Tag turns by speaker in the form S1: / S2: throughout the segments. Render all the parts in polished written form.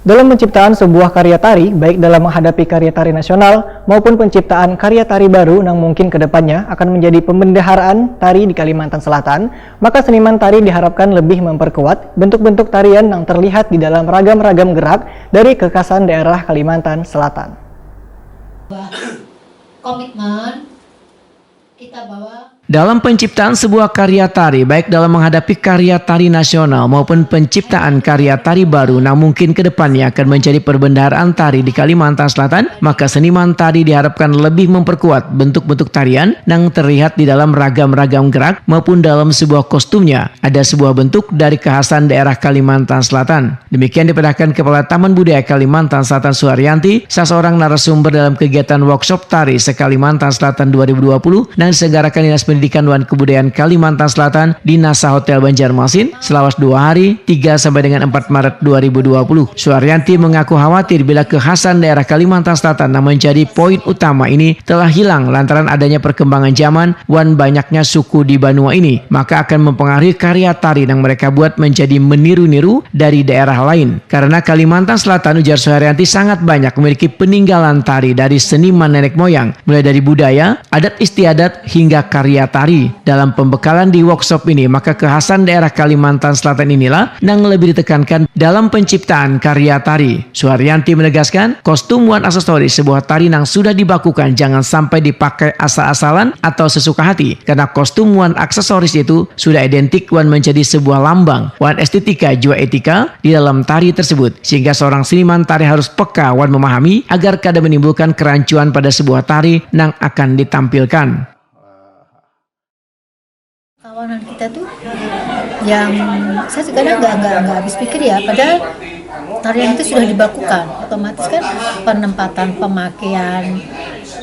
S1: Dalam penciptaan sebuah karya tari, baik dalam menghadapi karya tari nasional maupun penciptaan karya tari baru yang mungkin kedepannya akan menjadi pembendaharaan tari di Kalimantan Selatan, maka seniman tari diharapkan lebih memperkuat bentuk-bentuk tarian yang terlihat di dalam ragam-ragam gerak dari kekhasan daerah Kalimantan Selatan.
S2: Komitmen kita bawa.
S3: Dalam penciptaan sebuah karya tari, baik dalam menghadapi karya tari nasional maupun penciptaan karya tari baru yang mungkin kedepannya akan menjadi perbendaharaan tari di Kalimantan Selatan, maka seniman tari diharapkan lebih memperkuat bentuk-bentuk tarian yang terlihat di dalam ragam-ragam gerak maupun dalam sebuah kostumnya. Ada sebuah bentuk dari kekhasan daerah Kalimantan Selatan. Demikian diperintahkan Kepala Taman Budaya Kalimantan Selatan Suharyanti, salah seorang narasumber dalam kegiatan workshop tari se-Kalimantan Selatan 2020 yang diselenggarakan Dinas Pendidikan dan Kebudayaan Kalimantan Selatan di NASA Hotel Banjarmasin selama 2 hari 3 sampai dengan 4 Maret 2020. Suharyanti mengaku khawatir bila kekhasan daerah Kalimantan Selatan yang menjadi poin utama ini telah hilang lantaran adanya perkembangan zaman dan banyaknya suku di Banua ini, maka akan mempengaruhi karya tari yang mereka buat menjadi meniru-niru dari daerah lain. Karena Kalimantan Selatan, ujar Suharyanti, sangat banyak memiliki peninggalan tari dari seniman nenek moyang, mulai dari budaya, adat istiadat hingga karya tari. Dalam pembekalan di workshop ini, maka kekhasan daerah Kalimantan Selatan inilah yang lebih ditekankan dalam penciptaan karya tari. Suharyanti menegaskan, kostum dan aksesoris sebuah tari yang sudah dibakukan jangan sampai dipakai asal-asalan atau sesuka hati, karena kostum dan aksesoris itu sudah identik dan menjadi sebuah lambang dan estetika juga etika di dalam tari tersebut, sehingga seorang seniman tari harus peka dan memahami agar kada menimbulkan kerancuan pada sebuah tari yang akan ditampilkan.
S2: Kawanan kita tuh yang saya kadang nggak habis pikir ya, padahal tarian itu sudah dibakukan, otomatis kan penempatan pemakaian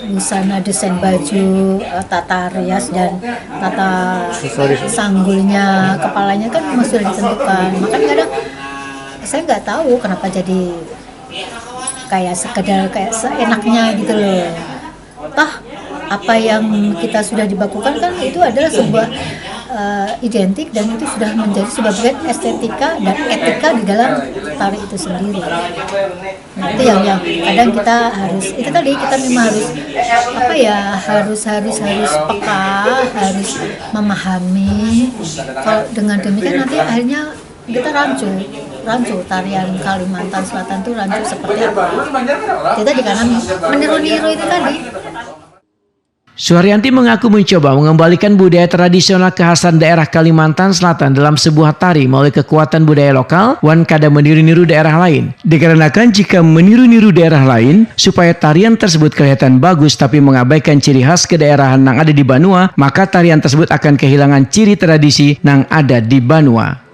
S2: busana, desain baju, tata rias dan tata sanggulnya, kepalanya kan memang sudah ditentukan. Makanya kadang saya nggak tahu kenapa jadi kayak sekedar kayak seenaknya gitu loh. Toh apa yang kita sudah dibakukan kan itu adalah sebuah identik dan itu sudah menjadi sebagian estetika dan etika di dalam tari itu sendiri. Nah, itu yang kadang kita harus, itu tadi kita memang harus peka, harus memahami. Kalau dengan demikian nanti akhirnya kita rancu tarian Kalimantan Selatan itu rancu seperti apa. Kita karena meniru-niru itu tadi.
S3: Suharyanti mengaku mencoba mengembalikan budaya tradisional kekhasan daerah Kalimantan Selatan dalam sebuah tari melalui kekuatan budaya lokal dan kada meniru-niru daerah lain. Dikarenakan jika meniru-niru daerah lain, supaya tarian tersebut kelihatan bagus tapi mengabaikan ciri khas kedaerahan yang ada di Banua, maka tarian tersebut akan kehilangan ciri tradisi yang ada di Banua.